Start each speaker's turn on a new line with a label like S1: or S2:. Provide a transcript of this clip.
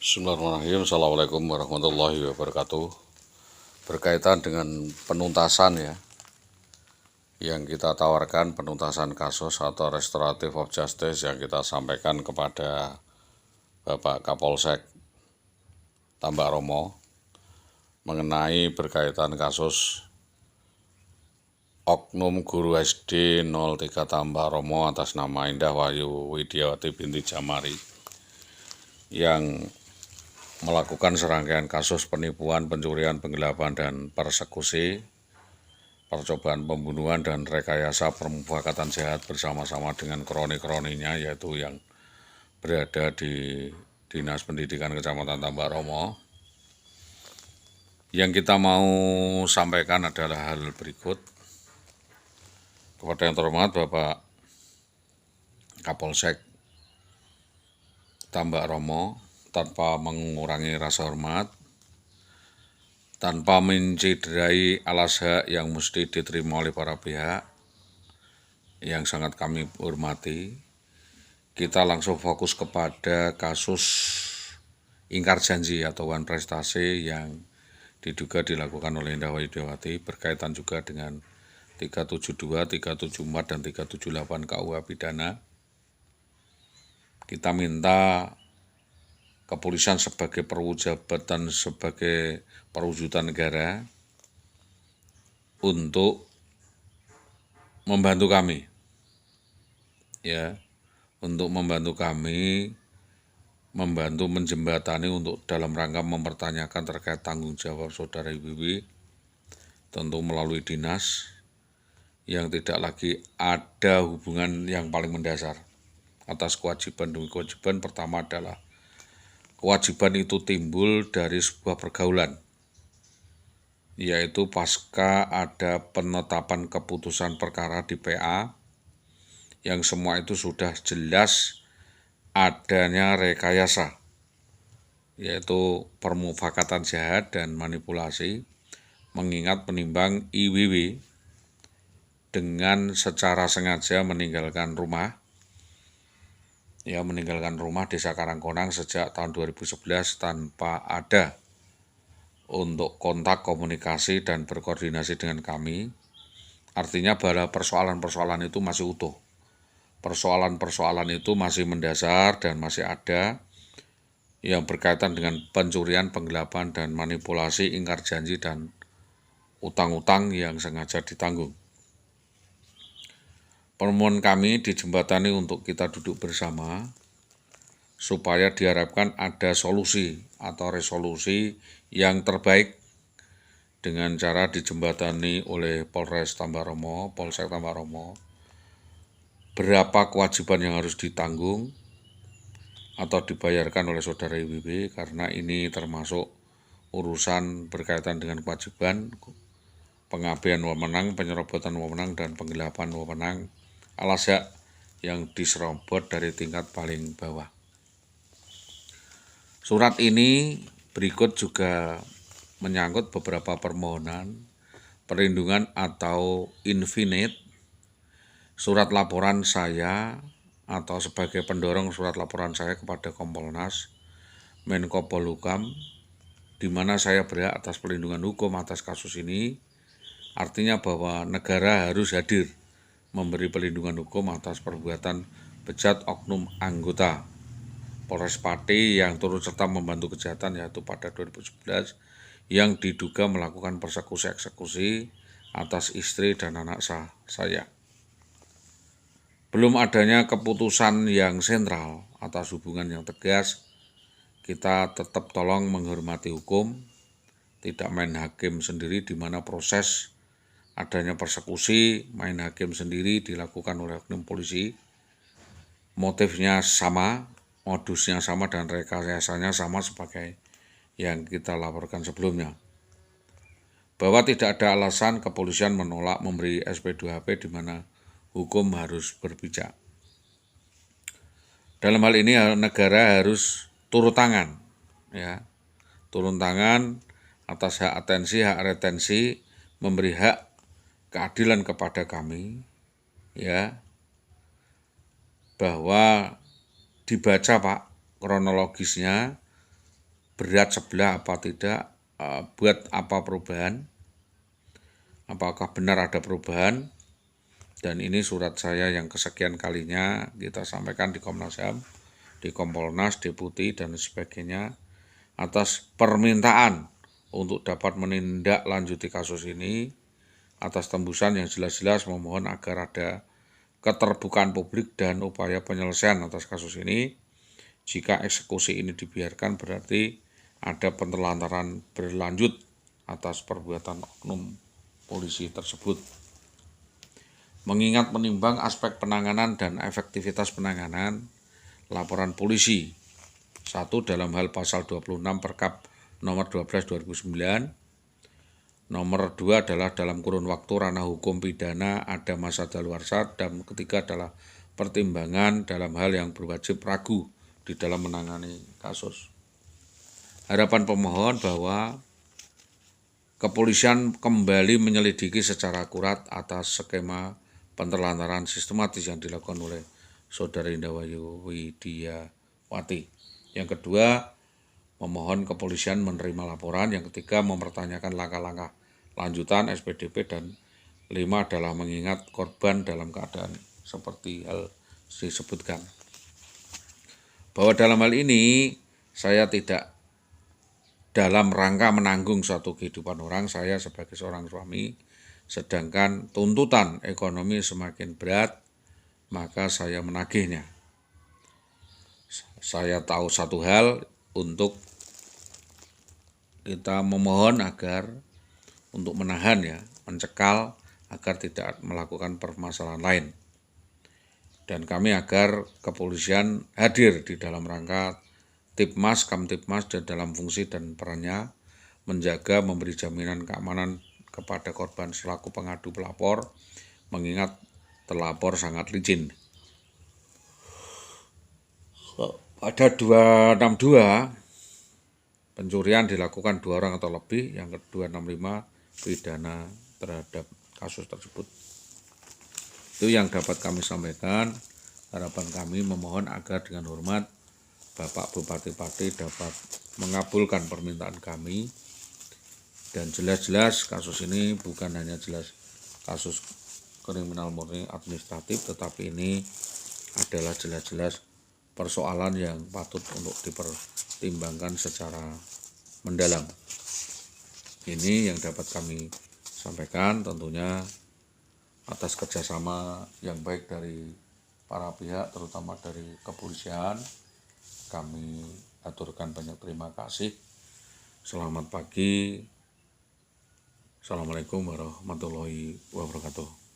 S1: Bismillahirrahmanirrahim. Assalamualaikum warahmatullahi wabarakatuh. Berkaitan dengan penuntasan yang kita tawarkan, penuntasan kasus atau restoratif of justice yang kita sampaikan kepada Bapak Kapolsek Tambak Romo mengenai berkaitan kasus oknum guru SD 03 Tambak Romo atas nama Indah Wahyu Widiawati binti Jamari yang melakukan serangkaian kasus penipuan, pencurian, penggelapan, dan persekusi, percobaan pembunuhan, dan rekayasa permufakatan jahat bersama-sama dengan kroni-kroninya, yaitu yang berada di Dinas Pendidikan Kecamatan Tambak Romo. Yang kita mau sampaikan adalah hal berikut. Kepada yang terhormat Bapak Kapolsek Tambak Romo, tanpa mengurangi rasa hormat, tanpa menciderai alas hak yang mesti diterima oleh para pihak yang sangat kami hormati, kita langsung fokus kepada kasus ingkar janji atau wan prestasi yang diduga dilakukan oleh Indah Widiawati berkaitan juga dengan 372, 374, dan 378 KUH Pidana. Kita minta kepolisian sebagai perwujudan sebagai perwujudan negara untuk membantu kami, untuk membantu kami, membantu menjembatani untuk dalam rangka mempertanyakan terkait tanggung jawab saudara Wiwi, tentu melalui dinas yang tidak lagi ada hubungan yang paling mendasar atas kewajiban demi kewajiban. Pertama adalah kewajiban itu timbul dari sebuah pergaulan, yaitu pasca ada penetapan keputusan perkara di PA, yang semua itu sudah jelas adanya rekayasa, yaitu permufakatan jahat dan manipulasi, mengingat penimbang IWW dengan secara sengaja meninggalkan rumah Desa Karangkonang sejak tahun 2011 tanpa ada untuk kontak, komunikasi, dan berkoordinasi dengan kami. Artinya bahwa persoalan-persoalan itu masih utuh. Persoalan-persoalan itu masih mendasar dan masih ada yang berkaitan dengan pencurian, penggelapan, dan manipulasi, ingkar janji, dan utang-utang yang sengaja ditanggung. Permohonan kami dijembatani untuk kita duduk bersama supaya diharapkan ada solusi atau resolusi yang terbaik dengan cara dijembatani oleh Polres Tambak Romo, Polsek Tambak Romo, berapa kewajiban yang harus ditanggung atau dibayarkan oleh saudara IWW, karena ini termasuk urusan berkaitan dengan kewajiban, pengabaian wewenang, penyerobotan wewenang, dan penggelapan wewenang alas hak yang diserobot dari tingkat paling bawah. Surat ini berikut juga menyangkut beberapa permohonan perlindungan atau infinite surat laporan saya atau sebagai pendorong surat laporan saya kepada Kompolnas, Menko Polhukam, di mana saya berhak atas perlindungan hukum atas kasus ini. Artinya bahwa negara harus hadir memberi perlindungan hukum atas perbuatan bejat oknum anggota Polres Pati yang turut serta membantu kejahatan, yaitu pada 2011 yang diduga melakukan persekusi-eksekusi atas istri dan anak saya. Belum adanya keputusan yang sentral atas hubungan yang tegas, kita tetap tolong menghormati hukum, tidak main hakim sendiri, di mana proses adanya persekusi, main hakim sendiri dilakukan oleh oknum polisi. Motifnya sama, modusnya sama, dan rekayasanya sama sebagai yang kita laporkan sebelumnya. Bahwa tidak ada alasan kepolisian menolak memberi SP2HP di mana hukum harus berpijak. Dalam hal ini negara harus turun tangan, turun tangan atas hak atensi, hak retensi, memberi hak keadilan kepada kami, bahwa dibaca Pak kronologisnya berat sebelah apa tidak, buat apa perubahan, apakah benar ada perubahan. Dan ini surat saya yang kesekian kalinya kita sampaikan di Komnas HAM, di Kompolnas, Deputi, dan sebagainya, atas permintaan untuk dapat menindaklanjuti kasus ini, atas tembusan yang jelas-jelas memohon agar ada keterbukaan publik dan upaya penyelesaian atas kasus ini. Jika eksekusi ini dibiarkan berarti ada penelantaran berlanjut atas perbuatan oknum polisi tersebut. Mengingat menimbang aspek penanganan dan efektivitas penanganan, laporan polisi 1 dalam hal pasal 26 Perkap nomor 12 2009, nomor 2 adalah dalam kurun waktu ranah hukum pidana ada masa daluarsa, dan ketiga adalah pertimbangan dalam hal yang berwajib ragu di dalam menangani kasus. Harapan pemohon bahwa kepolisian kembali menyelidiki secara akurat atas skema penelantaran sistematis yang dilakukan oleh Saudari Indah-Wayu Widiawati. Yang kedua, memohon kepolisian menerima laporan. Yang ketiga, mempertanyakan langkah-langkah lanjutan SPDP. Dan 5 adalah mengingat korban dalam keadaan seperti hal disebutkan. Bahwa dalam hal ini saya tidak dalam rangka menanggung suatu kehidupan orang, saya sebagai seorang suami, sedangkan tuntutan ekonomi semakin berat, maka saya menagihnya. Saya tahu satu hal, untuk kita memohon agar untuk menahan mencekal agar tidak melakukan permasalahan lain. Dan kami agar kepolisian hadir di dalam rangka Tipmas, Kamtipmas, dan dalam fungsi dan perannya menjaga, memberi jaminan keamanan kepada korban selaku pengadu pelapor, mengingat terlapor sangat licin. Pada 262 pencurian dilakukan 2 orang atau lebih, yang kedua 65 pidana terhadap kasus tersebut. Itu yang dapat kami sampaikan. Harapan kami memohon agar dengan hormat Bapak Bupati Pati dapat mengabulkan permintaan kami, dan jelas-jelas kasus ini bukan hanya jelas kasus kriminal murni administratif, tetapi ini adalah jelas-jelas persoalan yang patut untuk dipertimbangkan secara mendalam. Ini yang dapat kami sampaikan, tentunya atas kerjasama yang baik dari para pihak, terutama dari kepolisian. Kami aturkan banyak terima kasih. Selamat pagi. Assalamualaikum warahmatullahi wabarakatuh.